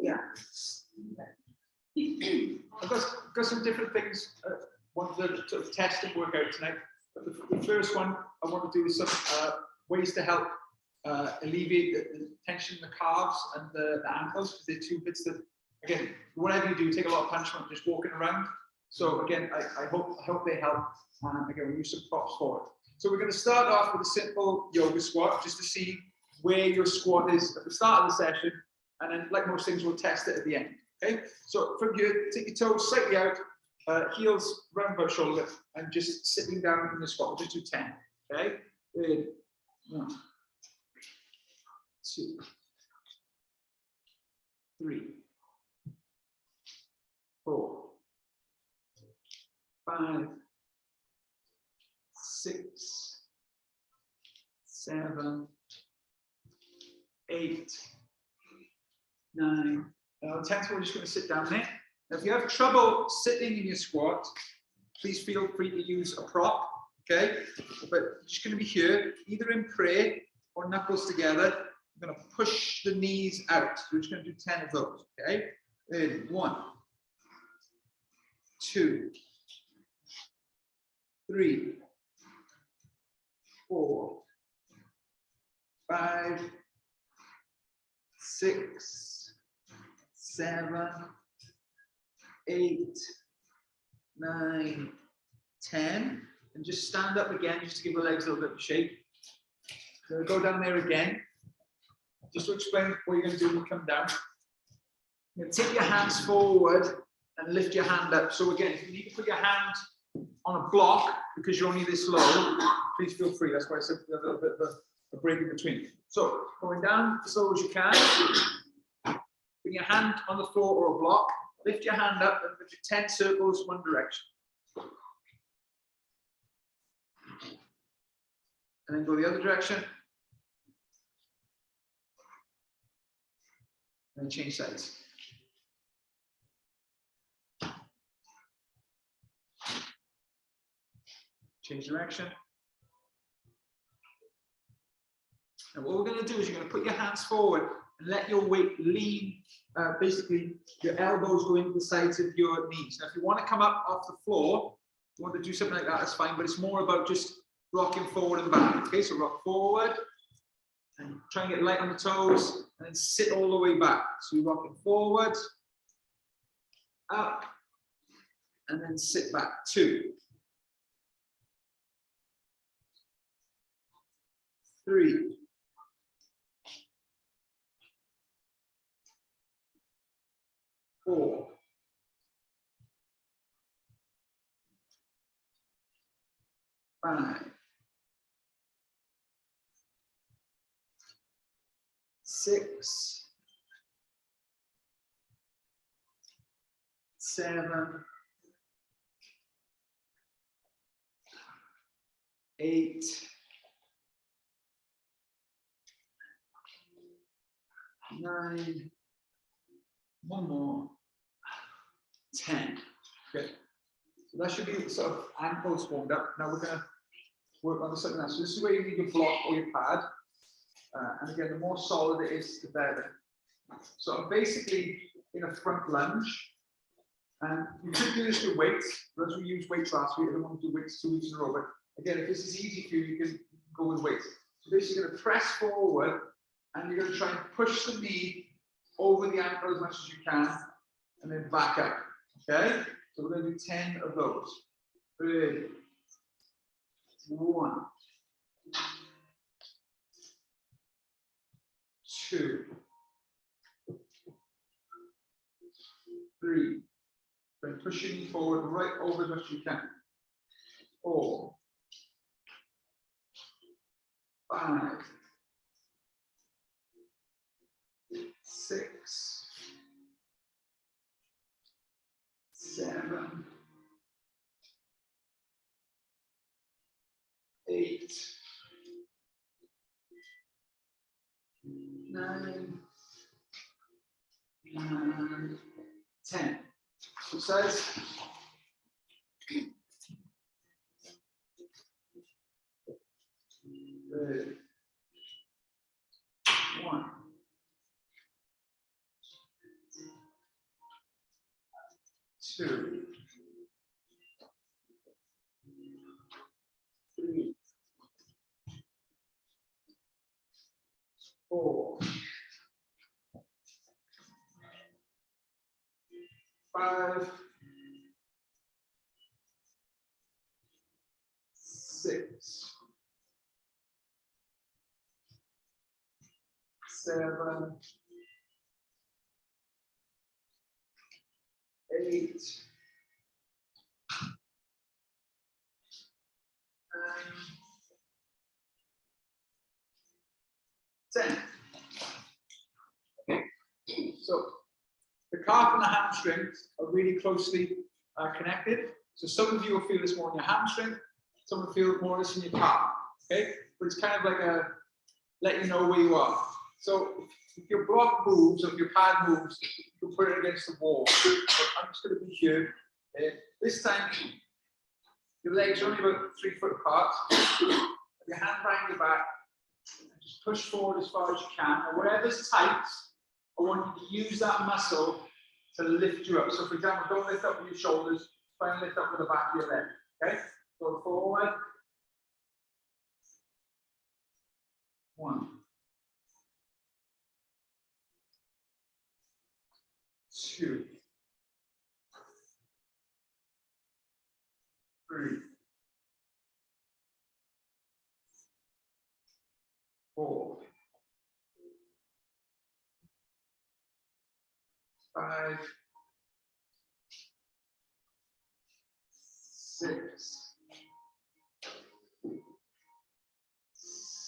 Yeah. I've got some different things. Want to sort of test and work out tonight. But the first one I want to do is some ways to help alleviate the tension in the calves and the ankles, because they're two bits that, again, whatever you do, take a lot of punishment just walking around. So again, I hope they help. Again, we'll use some props for it. So we're going to start off with a simple yoga squat, just to see where your squat is at the start of the session, and then, like most things, we'll test it at the end. Okay. So from here, take your toes slightly out, heels round about shoulder, and just sitting down in the squat. We'll just do 10. Okay. Good. 1, 2, 3, 4, 5, 6, 7, 8, 9. 10th, we're just going to sit down there. Now, if you have trouble sitting in your squat, please feel free to use a prop. Okay, but you're just going to be here, either in prayer or knuckles together. I'm going to push the knees out. So we're just going to do 10 of those. Okay, ready? 1, 2, 3, 4, 5, 6, 7, 8, 9, 10. And just stand up again, just to give the legs a little bit of shape. So go down there again. Just to explain what you're going to do when you come down. You're going to take your hands forward and lift your hand up. So again, if you need to put your hand on a block because you're only this low, please feel free. That's why I said a little bit of a break in between. So going down as low as you can. Put your hand on the floor or a block. Lift your hand up and do 10 circles one direction. And then go the other direction. And then change sides. Change direction. And what we're going to do is you're going to put your hands forward and let your weight lean. Basically, your elbows go into the sides of your knees. Now, if you want to come up off the floor, you want to do something like that, that's fine. But it's more about just rocking forward and back. Okay, so rock forward and try and get light on the toes, and then sit all the way back. So you're rocking forward, up, and then sit back. 2, 3, 4, 5, 6, 7, 8, 9, one more, 10. Okay, so that should be sort of ankles warmed up. Now we're going to work on something else. So this is where you need your block or your pad. And again, the more solid it is, the better. So I'm basically in a front lunge. And you could do this with weights. But as we used weights last week, I don't want to do weights 2 weeks in a row. But again, if this is easy for you, you can go with weights. So basically, you're going to press forward, and you're going to try and push the knee over the ankle as much as you can, and then back up. Okay? So we're going to do 10 of those. Ready? 1, 2, 3. Then push your knee forward right over as much as you can. 4, 5, 6, 7, 8, 9, and 10. Exercise. 5, 6, 7, 8, 9, 10. So the calf and the hamstrings are really closely connected. So some of you will feel this more in your hamstring, some will feel more this in your calf. Okay, but it's kind of like a let you know where you are. So if your block moves, or if your pad moves, you can put it against the wall. So I'm just going to be here. This time, your legs are only about 3 foot apart. Your hand behind your back, and just push forward as far as you can. And whatever's tight, I want you to use that muscle to lift you up. So for example, don't lift up with your shoulders, try and lift up with the back of your leg. Okay? Go forward. 1, 2, 3, 4, 5, 6,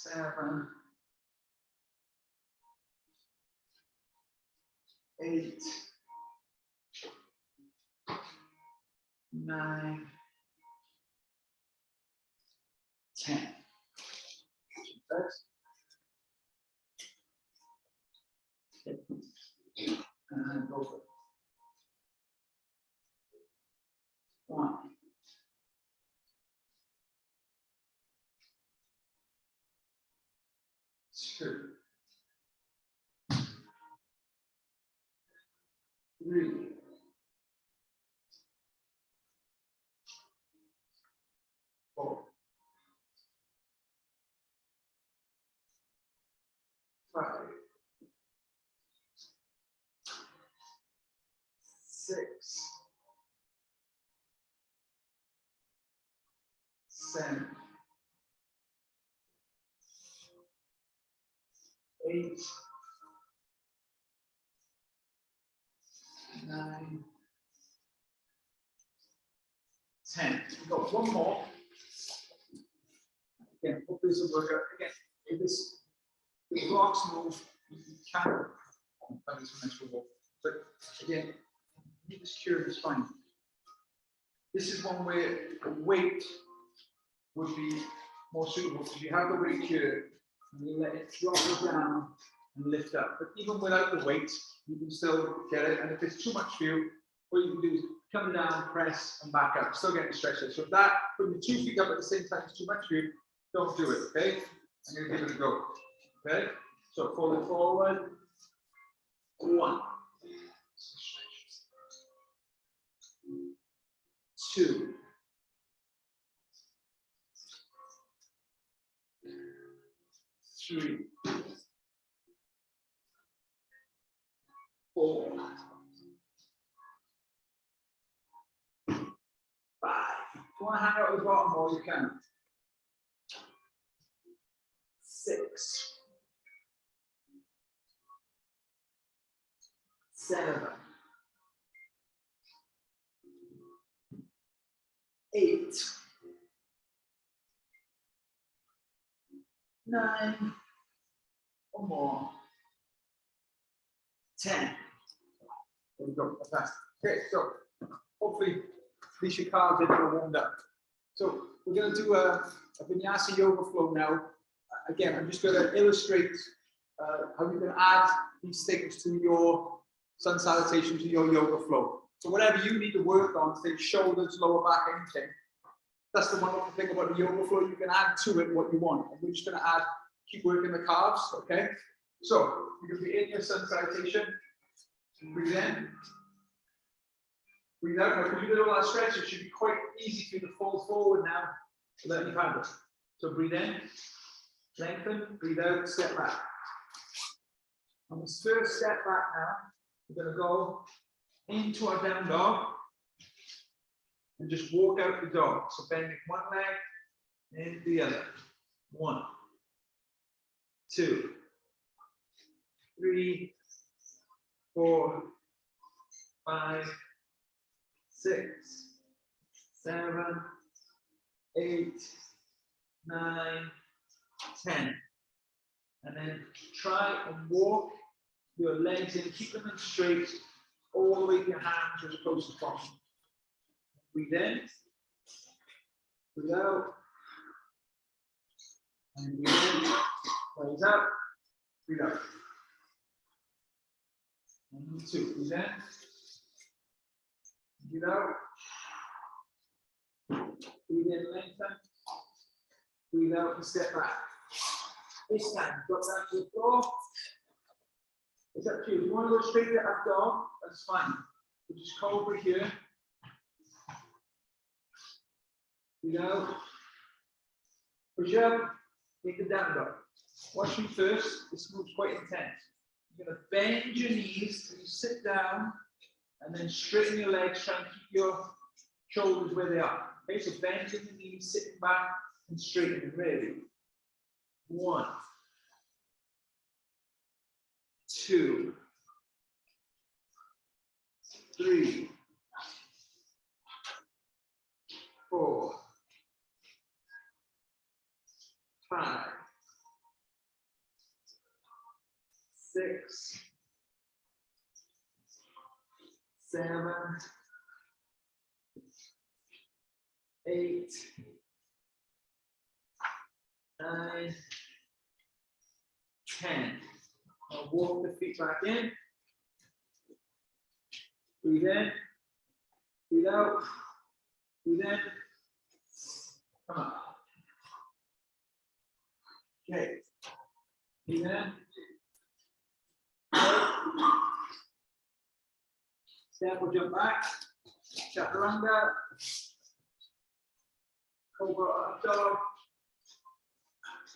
7, 8, 9, 10. And go for it. 1, 2, 3, 4, 5, 6, 7, 8, 9, 10. We've got one more. Again, hopefully this will work out. Again, if the blocks move, you can find this one next one. But again, keep this cure is fine. This is one where the weight would be more suitable because you have the weight here and you let it drop it down and lift up. But even without the weight, you can still get it. And if it's too much for you, what you can do is come down, press, and back up. Still getting stretched out. So if that, putting the 2 feet up at the same time is too much for you, don't do it, okay? I'm going to give it a go, okay? So fold it forward. 1, 2, 3, 4, 5. If you want to hang out at the bottom more, you can. 6, 7, 8, 9, one more, 10. There we go. That's okay. So hopefully, at least your calves are warmed up. So we're going to do a vinyasa yoga flow now. Again, I'm just going to illustrate how you can add these things to your sun salutation, to your yoga flow. So whatever you need to work on, say shoulders, lower back, anything. That's the wonderful thing about the yoga flow. You can add to it what you want. And we're just going to keep working the calves, okay? So you're going to be in your sun salutation. Breathe in. Breathe out. Now, because you did all that stretch, it should be quite easy for you to fall forward now. Let me have it. So breathe in, lengthen, breathe out, step back. On this first step back now, we're going to go into our down dog and just walk out the dog. So bending one leg and the other. 1, 2, 3, 4, 5, 6, 7, 8, 9, 10. And then try and walk your legs in, keep them in straight, all the way to your hands as close as possible. Breathe in, breathe out, and breathe in, raise up, breathe out. And 2, breathe in, breathe out, breathe in, lengthen, breathe out and step back. This time, drop down to the floor. It's up to you. If you want to go straight to up dog, that's fine. We'll just cobra here. Breathe out. Push up. Take the down dog. Watch me first. This move's quite intense. You're going to bend your knees and you sit down and then straighten your legs, try and keep your shoulders where they are. Okay, so bending the knees, sitting back and straightening. Ready? 1, 2, 3, 4, 5, 6, 7, 8, 9, 10. Now walk the feet back in. Breathe in. Breathe out. Breathe in. Come on. Okay. Breathe in. Step or jump back. Chaturanga. Cobra up dog.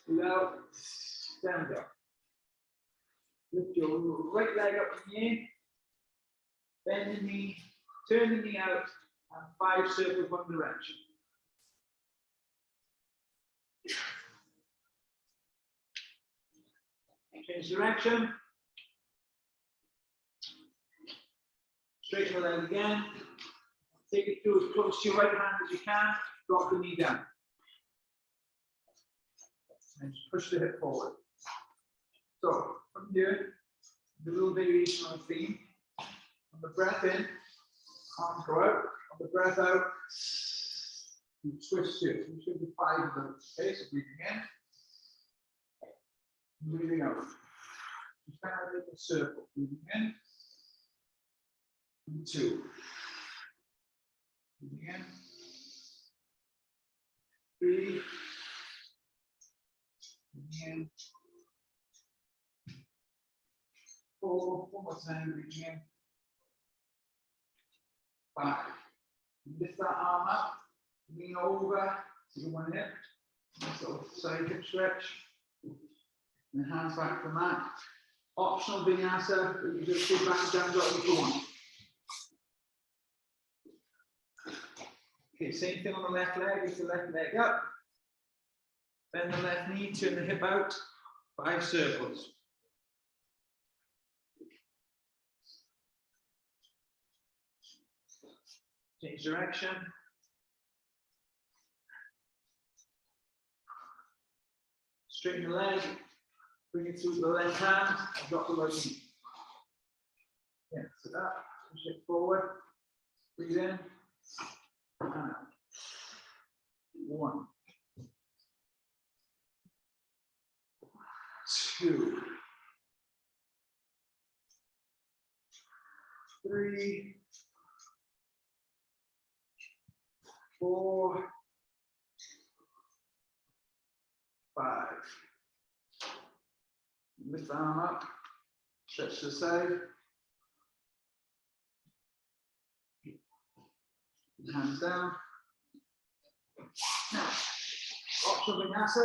Breathe out. Down dog. Lift your right leg up in the air. Bend the knee. Turn the knee out. And 5 circles one direction. Change direction. Straighten the leg again. Take it through as close to your right hand as you can. Drop the knee down. And just push the hip forward. So, from here, the little variation on the theme. On the breath in, arms go out. On the breath out, you twist here. There should be 5 of those. Okay, so breathing in, breathing out. Just kind of make a circle. Breathing in, and 2. Breathing in, 3. Breathing in, 4. One more time. Breathing in, 5. Lift that arm up, lean over to one hip, so side hip stretch, and hands back from that. Optional vinyasa, but you just sit back and down dog if you want. Okay, same thing on the left leg, lift the left leg up, bend the left knee, turn the hip out, 5 circles. Change direction. Straighten the leg. Bring it through the left hand. And drop the right knee. Yeah, sit up. Push it forward. Breathe in. And out. 1. 2. 3. 4, 5. Lift the arm up, stretch to the side. Hands down. Now, optional vinyasa.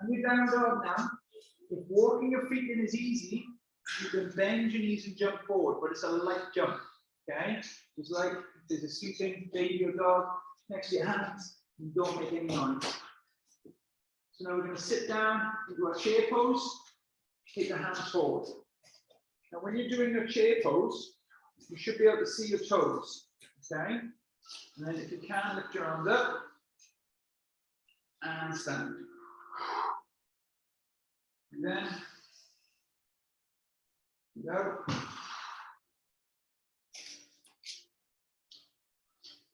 And you're down dog now. If walking your feet in is easy, You can bend your knees and jump forward, but it's a light jump. Okay? It's like there's a sleeping baby or dog next to your hands. You don't make any noise. So now we're going to sit down into our chair pose. Take the hands forward. Now, when you're doing your chair pose, you should be able to see your toes. Okay? And then if you can, lift your arms up and stand. And then go.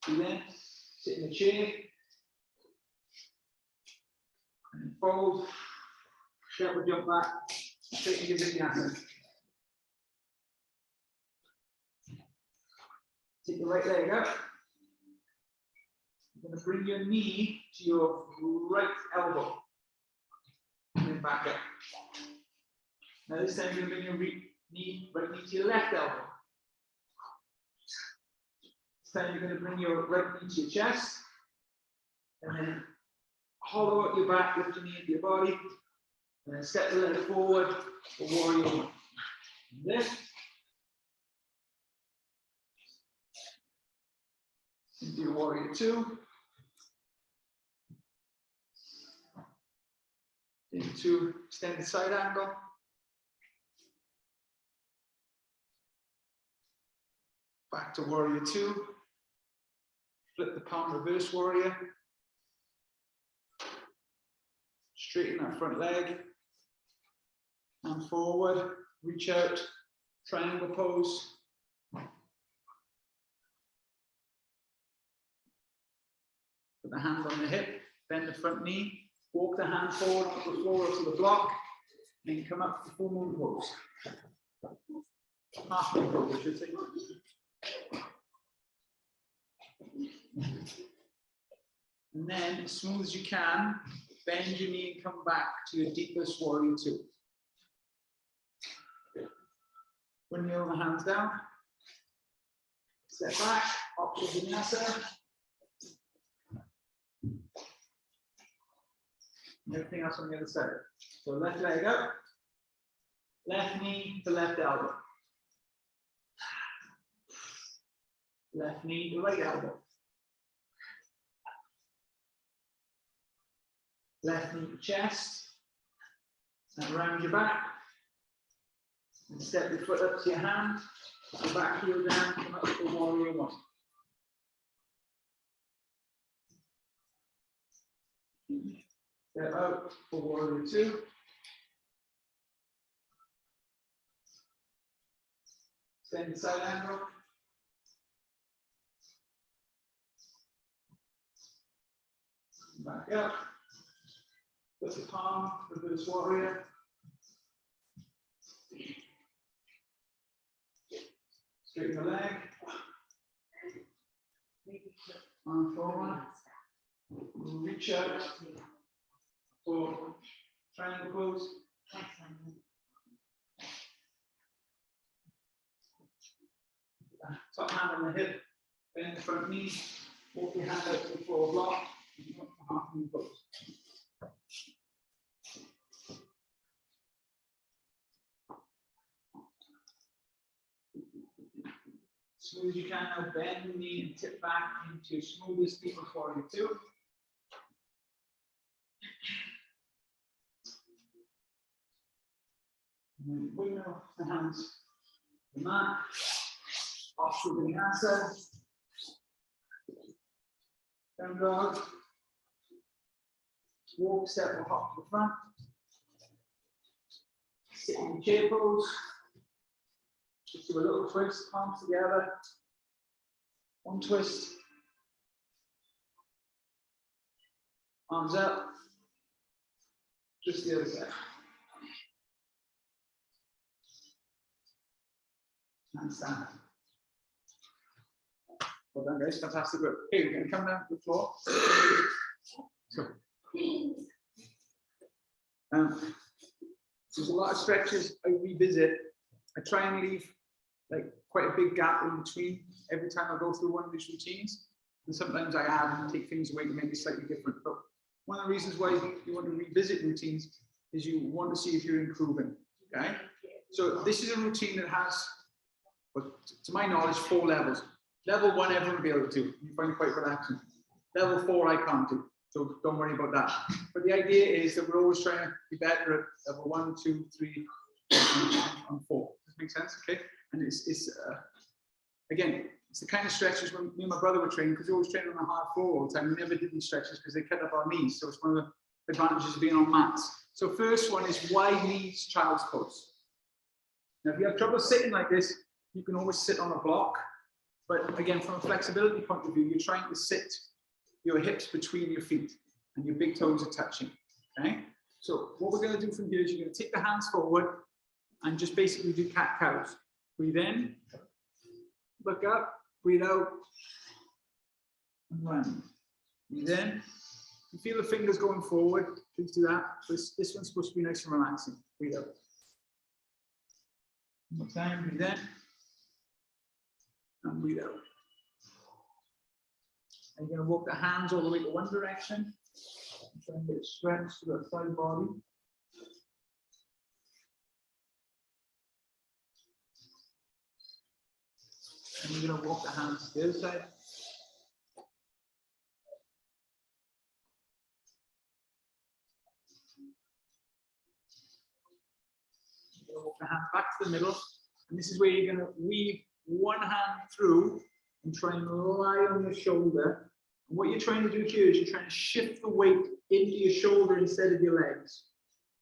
And then sit in the chair and fold. Step jump back. Straighten your vinyasa. Take the right leg up. You're going to bring your knee to your right elbow. And then back up. Now this time you're going to bring your right knee to your left elbow. This time you're going to bring your right knee to your chest. And then hollow out your back, lift your knee into your body. And then step the leg forward for warrior one. Lift. Into your warrior two. Into extended side angle. Back to warrior two. Flip the palm, reverse warrior. Straighten that front leg. And forward. Reach out. Triangle pose. Put the hand on the hip. Bend the front knee. Walk the hand forward onto the floor or to the block. And come up to full moon pose. Half moon pose, I should say. And then, as smooth as you can, bend your knee and come back to your deepest warrior two. When you hold the hands down, step back, opposite vinyasa. Everything else on the other side. So left leg up, left knee to left elbow. Left knee to right elbow. Left knee to chest. And round your back. And step your foot up to your hand. Your back heel down, come up to warrior one. Step out for warrior two. Extend the side angle. Back up. Put the palm, reverse warrior. Straighten the leg. Arm forward. Reach out for triangle pose. Top hand on the hip, bend the front knee, walk your hand out to the floor block, and come for half moon pose. Smooth as you can now, bend the knee and tip back into smoothest deepest warrior two. And then windmill the hands to the mat. Offshore vinyasa. Down dog. Walk, step, or hop to the front. Sit in the chair pose. Just do a little twist, palms together. One twist. Arms up. Just the other side. And stand. Well done, guys. Fantastic work. Okay, we're going to come down to the floor. So, there's a lot of stretches I revisit. I try and leave like quite a big gap in between every time I go through one of these routines. And sometimes I add and take things away to make it slightly different. But one of the reasons why you want to revisit routines is you want to see if you're improving. Okay? So this is a routine that has, but to my knowledge, 4 levels. Level 1, everyone will be able to do. You find it quite relaxing. Level 4, I can't do. So don't worry about that. But the idea is that we're always trying to be better at level 1, 2, 3, and 4. Does this make sense? Okay. And again, it's the kind of stretches when me and my brother were training, because we always trained on a hard floor all the time. We never did these stretches because they cut up our knees. So it's one of the advantages of being on mats. So first one is wide knees, child's pose. Now, if you have trouble sitting like this, you can always sit on a block. But again, from a flexibility point of view, you're trying to sit your hips between your feet and your big toes are touching. Okay. So what we're going to do from here is you're going to take the hands forward and just basically do cat cows. Breathe in, look up, breathe out, and run. Breathe in. You feel the fingers going forward, please do that. This one's supposed to be nice and relaxing. Breathe out. One more time, breathe in. And breathe out. And you're going to walk the hands all the way to one direction. Try and get it stretched to the side body. And you're going to walk the hands to the other side. You're going to walk the hands back to the middle. And this is where you're going to weave one hand through and try and lie on your shoulder. And what you're trying to do here is you're trying to shift the weight into your shoulder instead of your legs.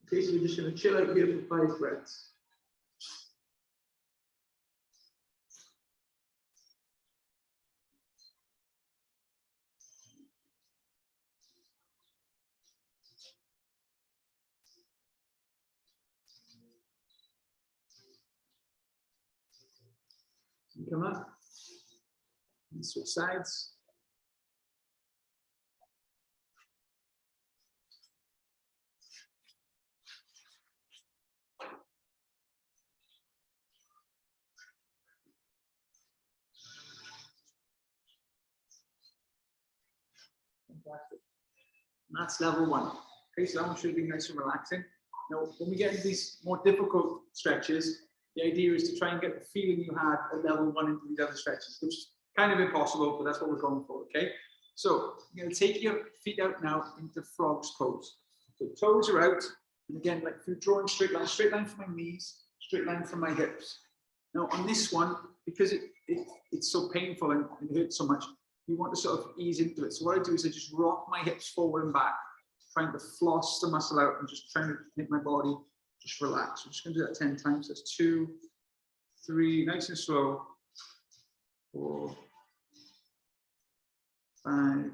Okay, so we're just going to chill out here for 5 breaths. Come up and switch sides. Fantastic. And that's level 1. Okay, so that one should be nice and relaxing. Now, when we get into these more difficult stretches, the idea is to try and get the feeling you had at level 1 into these other stretches, which is kind of impossible, but that's what we're going for, okay? So you're going to take your feet out now into frog's pose. So toes are out, and again, like through drawing straight line from my knees, straight line from my hips. Now on this one, because it's so painful and it hurts so much, you want to sort of ease into it. So what I do is I just rock my hips forward and back, trying to floss the muscle out and just trying to make my body just relax. We're just going to do that 10 times. That's 2, 3, nice and slow. 4, 5,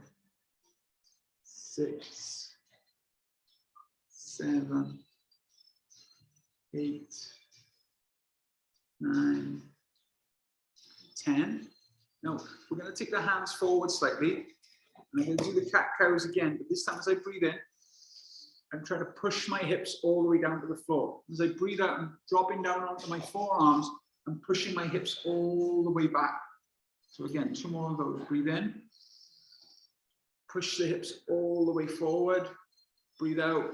6, 7, 8, 9, 10. Now, we're going to take the hands forward slightly. And I'm going to do the cat cows again, but this time as I breathe in, I'm trying to push my hips all the way down to the floor. As I breathe out, I'm dropping down onto my forearms and pushing my hips all the way back. So again, 2 more of those. Breathe in. Push the hips all the way forward. Breathe out.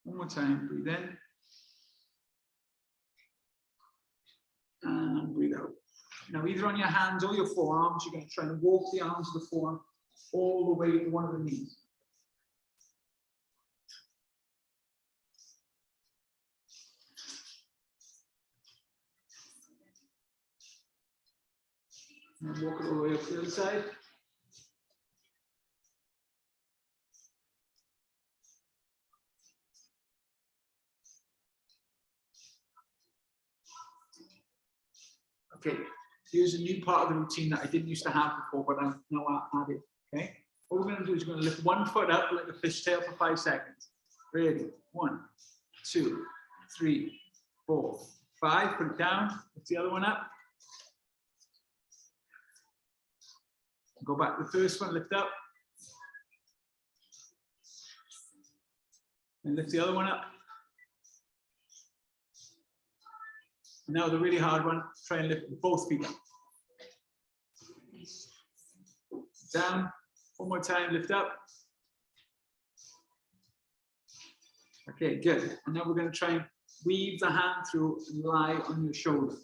One more time. Breathe in. And breathe out. Now, either on your hands or your forearms, you're going to try and walk the arms of the forearm all the way to one of the knees. And walk it all the way up to the other side. Okay, here's a new part of the routine that I didn't used to have before, but I've now added. Okay, what we're going to do is we're going to lift one foot up like a fishtail for 5 seconds. Ready? 1, 2, 3, 4, 5. Put it down. Lift the other one up. Go back to the first one. Lift up. And lift the other one up. Now the really hard one, try and lift both feet up. Down, one more time, lift up. Okay, good. And now we're going to try and weave the hand through and lie on your shoulder.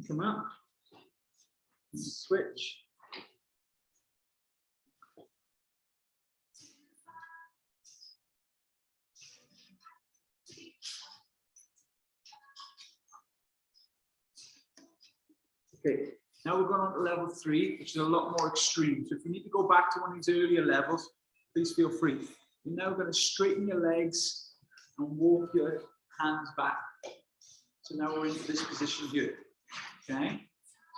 Come up. Switch. Okay, now we're going on to level 3, which is a lot more extreme. So if you need to go back to one of these earlier levels, please feel free. You're now going to straighten your legs and walk your hands back. So now we're into this position here. Okay.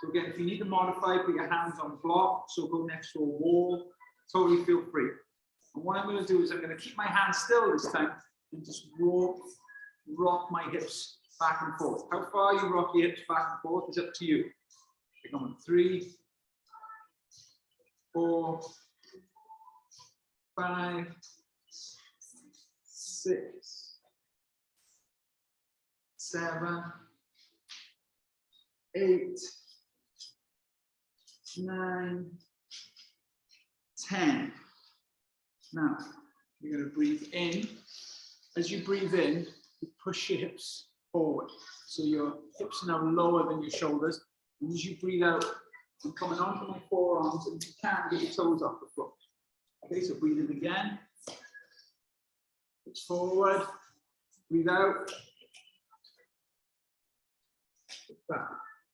So again, if you need to modify, put your hands on block, so go next to a wall, totally feel free. And what I'm going to do is I'm going to keep my hands still this time and just rock my hips back and forth. How far you rock your hips back and forth is up to you. Come on, 3, 4, 5, 6, 7, 8, 9, 10. Now, you're going to breathe in. As you breathe in, you push your hips forward. So your hips are now lower than your shoulders. And as you breathe out, I'm coming onto my forearms, and you can get your toes off the floor. Okay, so breathe in again. Hips forward. Breathe out. Back.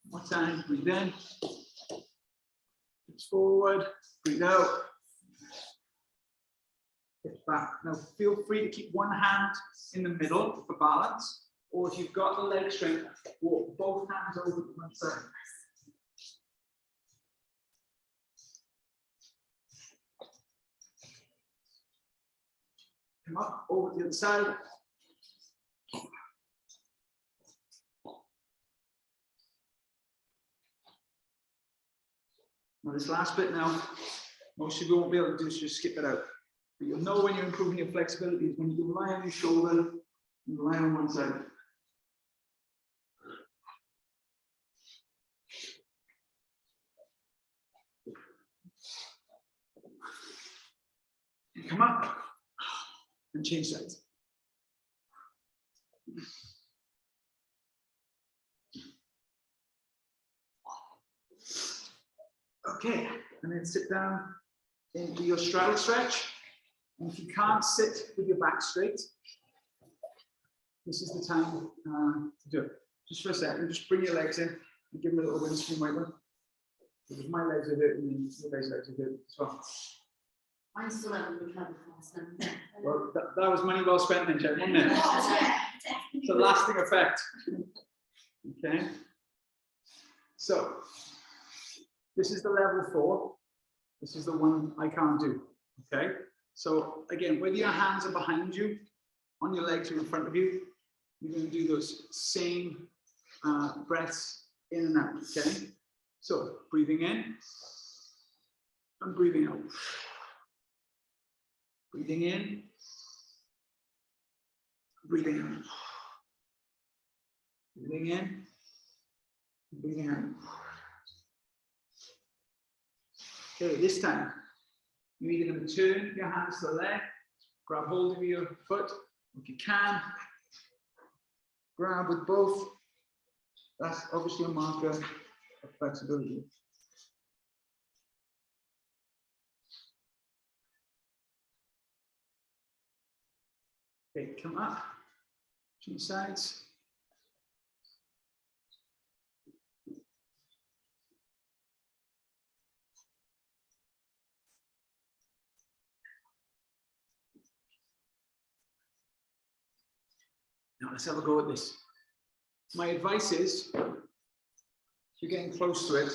One more time. Breathe in. Hips forward. Breathe out. Hips back. Now feel free to keep one hand in the middle for balance, or if you've got the leg strength, walk both hands over to one side. Come up over to the other side. Now this last bit now, most of you won't be able to do, so just skip it out. But you'll know when you're improving your flexibility is when you can lie on your shoulder and lie on one side. Come up and change sides. Okay, and then sit down into your straddle stretch. And if you can't sit with your back straight, this is the time to do it. Just for a second, just bring your legs in and give them a little windscreen wiper. Because my legs are hurting and your guys' legs are hurting as well. I'm still haven't recovered from them. Well, that was money well spent then, Jen, wasn't it? It's a lasting effect. Okay. So, this is the level 4. This is the one I can't do. Okay. So, again, whether your hands are behind you, on your legs or in front of you, you're going to do those same breaths in and out. Okay. So, breathing in and breathing out. Breathing in, breathing out. Breathing in, breathing out. Okay, this time, you're either going to turn your hands to the left, grab hold of your foot, if you can, grab with both. That's obviously a marker of flexibility. Okay, come up, 2 sides. Now let's have a go at this. My advice is, if you're getting close to it,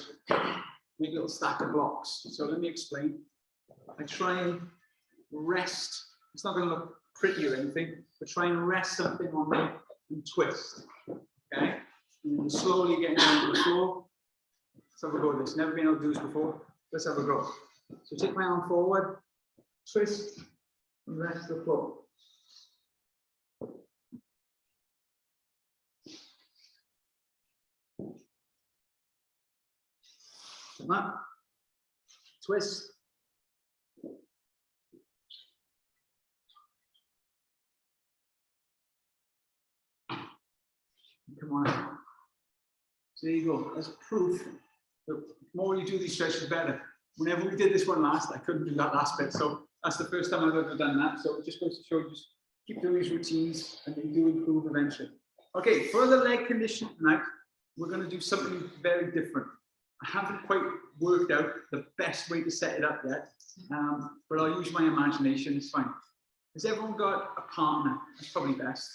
make a little stack of blocks. So let me explain. I try and rest. It's not going to look pretty or anything, but try and rest something on me and twist. Okay? And then slowly getting down to the floor. Let's have a go at this. Never been able to do this before. Let's have a go. So take my arm forward, twist, and rest the floor. Come on. Twist. Come on. So there you go. That's proof that the more you do these stretches, the better. Whenever we did this one last, I couldn't do that last bit. So that's the first time I've ever done that. So it just goes to show you, just keep doing these routines and they do improve eventually. Okay, for the leg condition tonight, we're going to do something very different. I haven't quite worked out the best way to set it up yet, but I'll use my imagination, it's fine. Has everyone got a partner? That's probably best.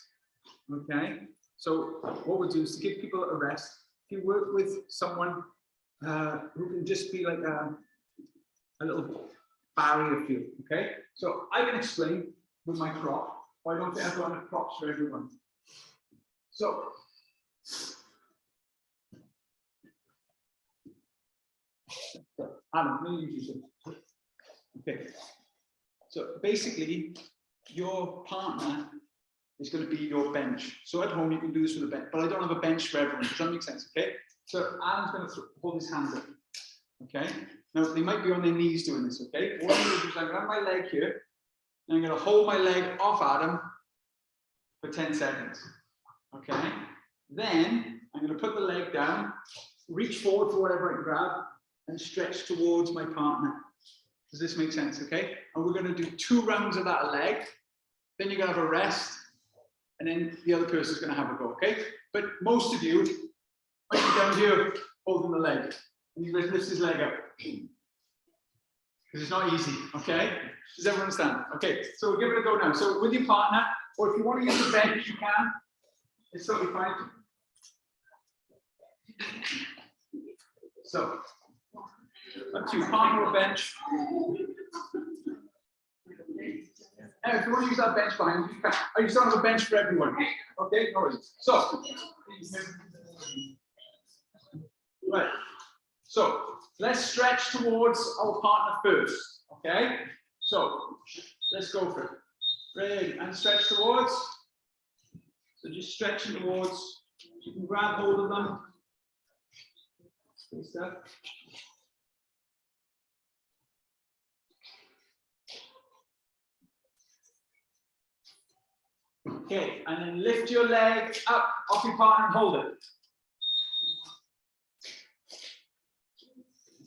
Okay, so what we'll do is to give people a rest. If you work with someone who can just be like a little barrier for you, okay? So I can explain with my prop. Why don't I have one of props for everyone? So, Adam, let me use you. Okay. So basically, your partner is going to be your bench. So at home, you can do this with a bench, but I don't have a bench for everyone. Does that make sense? Okay. So Adam's going to hold his hands up. Okay. Now they might be on their knees doing this. Okay. What I'm going to do is I'm going to have my leg here, and I'm going to hold my leg off Adam for 10 seconds. Okay. Then I'm going to put the leg down, reach forward for whatever I can grab, and stretch towards my partner. Does this make sense? Okay. And we're going to do 2 rounds of that leg. Then you're going to have a rest, and then the other person's going to have a go. Okay. But most of you might be down here holding the leg, and you lift his leg up because it's not easy. Okay. Does everyone understand? Okay. So we'll give it a go now. So with your partner, or if you want to use the bench, you can. It's totally fine. So, up to you, partner or bench. And if you want to use that bench behind you, can. I just don't have a bench for everyone. Okay, no worries. So, right. So, let's stretch towards our partner first. Okay. So, let's go for it. Ready, and stretch towards. So just stretching towards. You can grab hold of them. Stuff. Okay, and then lift your leg up off your partner and hold it.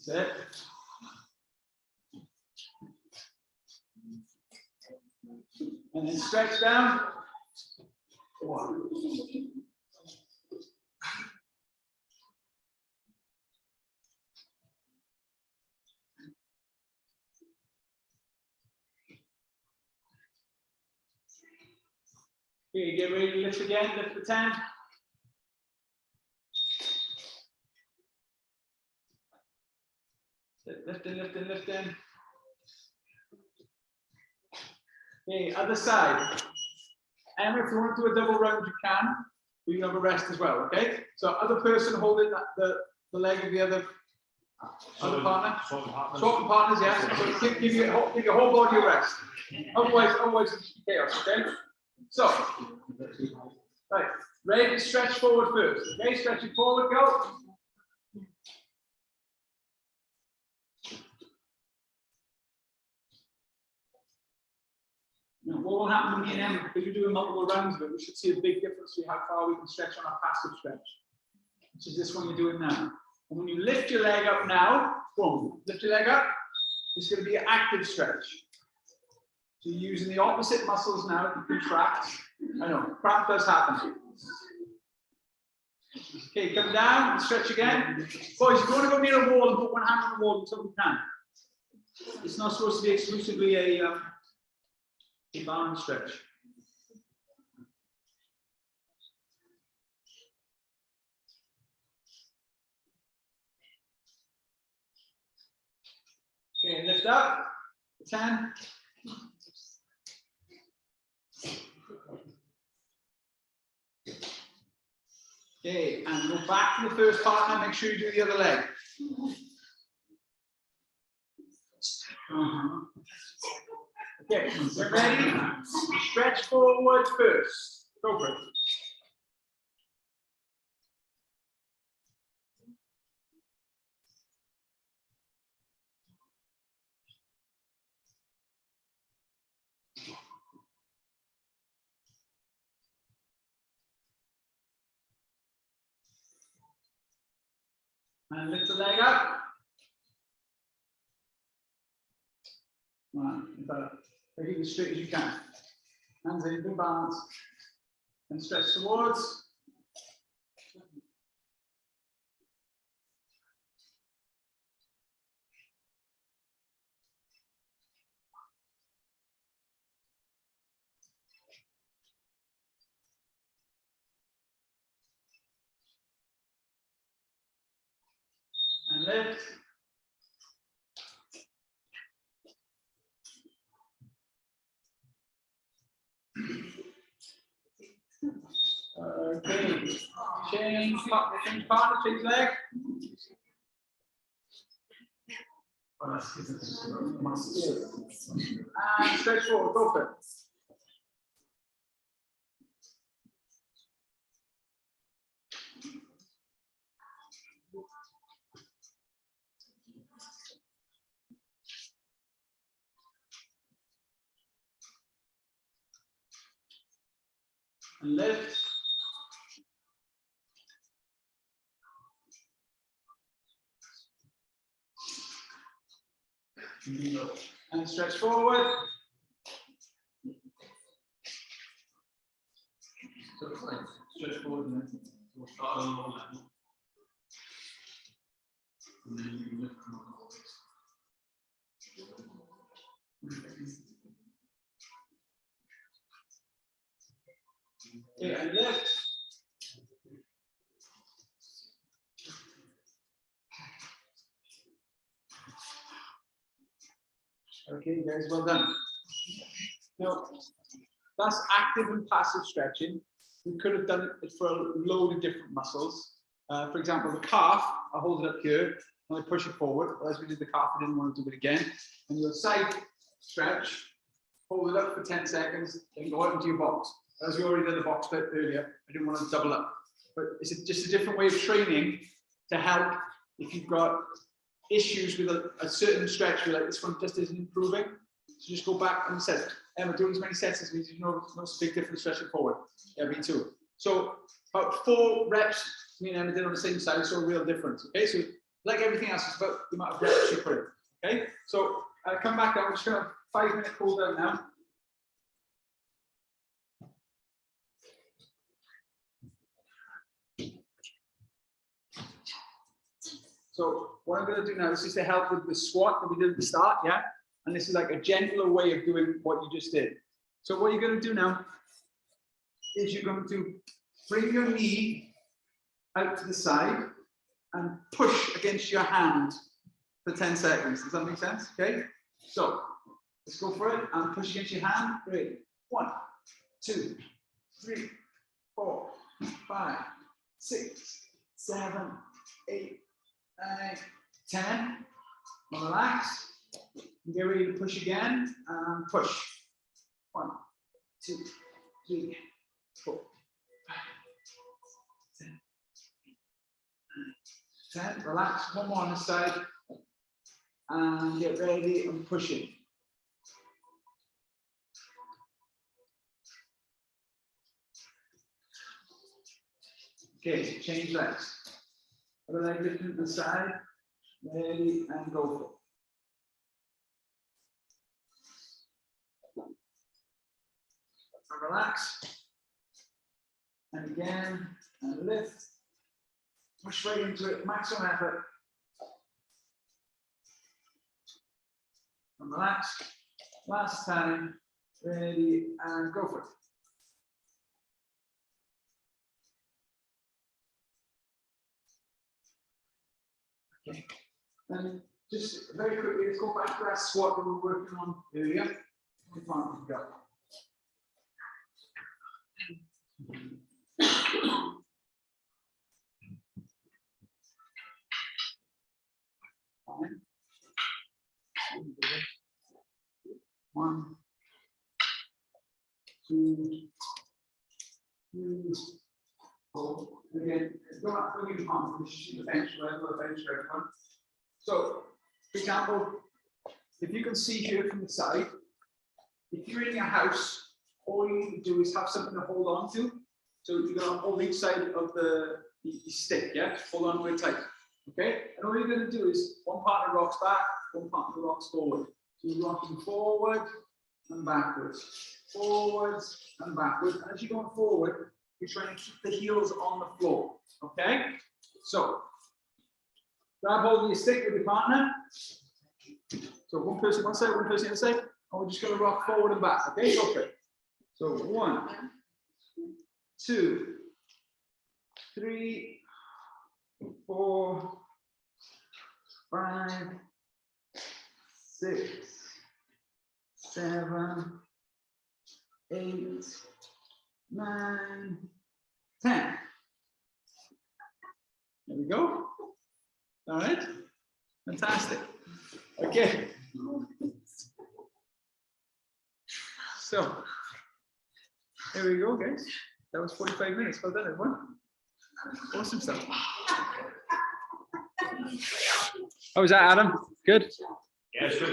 That's it. And then stretch down. 1. Okay, get ready to lift again, lift for 10. Lifting, lifting, lifting. Okay, other side. Emma, if you want to do a double round, you can. You can have a rest as well, okay? So other person holding the leg of the other partner. Swapping partners, yes. So give your whole body a rest. Otherwise it's chaos, okay? So, right, ready to stretch forward first. Okay, stretching forward, go. Now, what will happen when me and Emma, because we're doing multiple rounds of it, we should see a big difference in how far we can stretch on our passive stretch, which is this one you're doing now. And when you lift your leg up now, boom, lift your leg up, it's going to be an active stretch. So you're using the opposite muscles now to contract. I know, cramp does happen. Okay, come down and stretch again. Boys, if you want to go near a wall and put one hand on the wall, you totally can. It's not supposed to be exclusively a barn stretch. Okay, lift up. 10. Okay, and go back to the first partner. Make sure you do the other leg. Okay, we're ready. Stretch forward first. Go for it. And lift the leg up. Right, make it as straight as you can. Hands in, good balance. And stretch towards. And lift. Okay, change partner, change leg. And stretch forward, go for it. And lift. And stretch forward. So it's like stretch forward and then we'll start on low level. And then you can lift from okay, and lift. Okay, guys, well done. Now, that's active and passive stretching. We could have done it for a load of different muscles. For example, the calf, I hold it up here and I push it forward. As we did the calf, I didn't want to do it again. And your side stretch, hold it up for 10 seconds, then go out into your box. As we already did the box bit earlier, I didn't want to double up. But it's just a different way of training to help if you've got issues with a certain stretch, where like this one just isn't improving. So just go back and say, Emma, doing as many sets as means no big difference stretching forward. Yeah, me too. So about 4 reps, me and Emma did on the same side, so a real difference. Okay, so like everything else, it's about the amount of reps you put in. Okay, so I'll come back down. We're just going to 5-minute cool down now. So what I'm going to do now, this is to help with the squat that we did at the start, yeah? And this is like a gentler way of doing what you just did. So what you're going to do now is you're going to bring your knee out to the side and push against your hand for 10 seconds. Does that make sense? Okay. So let's go for it and push against your hand. Ready? 1, 2, 3, 4, 5, 6, 7, 8, 9, 10. Relax. Get ready to push again and push. 1, 2, 3, 4, 5, 6, 7, 8, 9, 10. Relax. One more on this side. And get ready and push it. Okay, change legs. Other leg lifting to the side. Ready and go for it. Relax. And again, and lift. Push right into it, maximum effort. And relax. Last time. Ready and go for it. Okay. And just very quickly, let's go back to that squat that we were working on earlier. How far have we got? One, 2, 3, 4. Again, don't have to leave on the bench level or bench for everyone. So, for example, if you can see here from the side, if you're in your house, all you need to do is have something to hold on to. So you're going to hold each side of the stick, yeah? Hold on to it tight. Okay, and all you're going to do is one partner rocks back, one partner rocks forward. So you're rocking forward and backwards, forwards and backwards. And as you're going forward, you're trying to keep the heels on the floor. Okay, so grab hold of your stick with your partner. So one person one side, one person the other side, and we're just going to rock forward and back. Okay, go for it. So 1, 2, 3, 4, 5, 6, 7, 8, 9, 10. There we go. All right. Fantastic. Okay. So, there we go, guys. That was 45 minutes. Well done, everyone. Awesome stuff. How was that, Adam? Good? Yeah, it's good.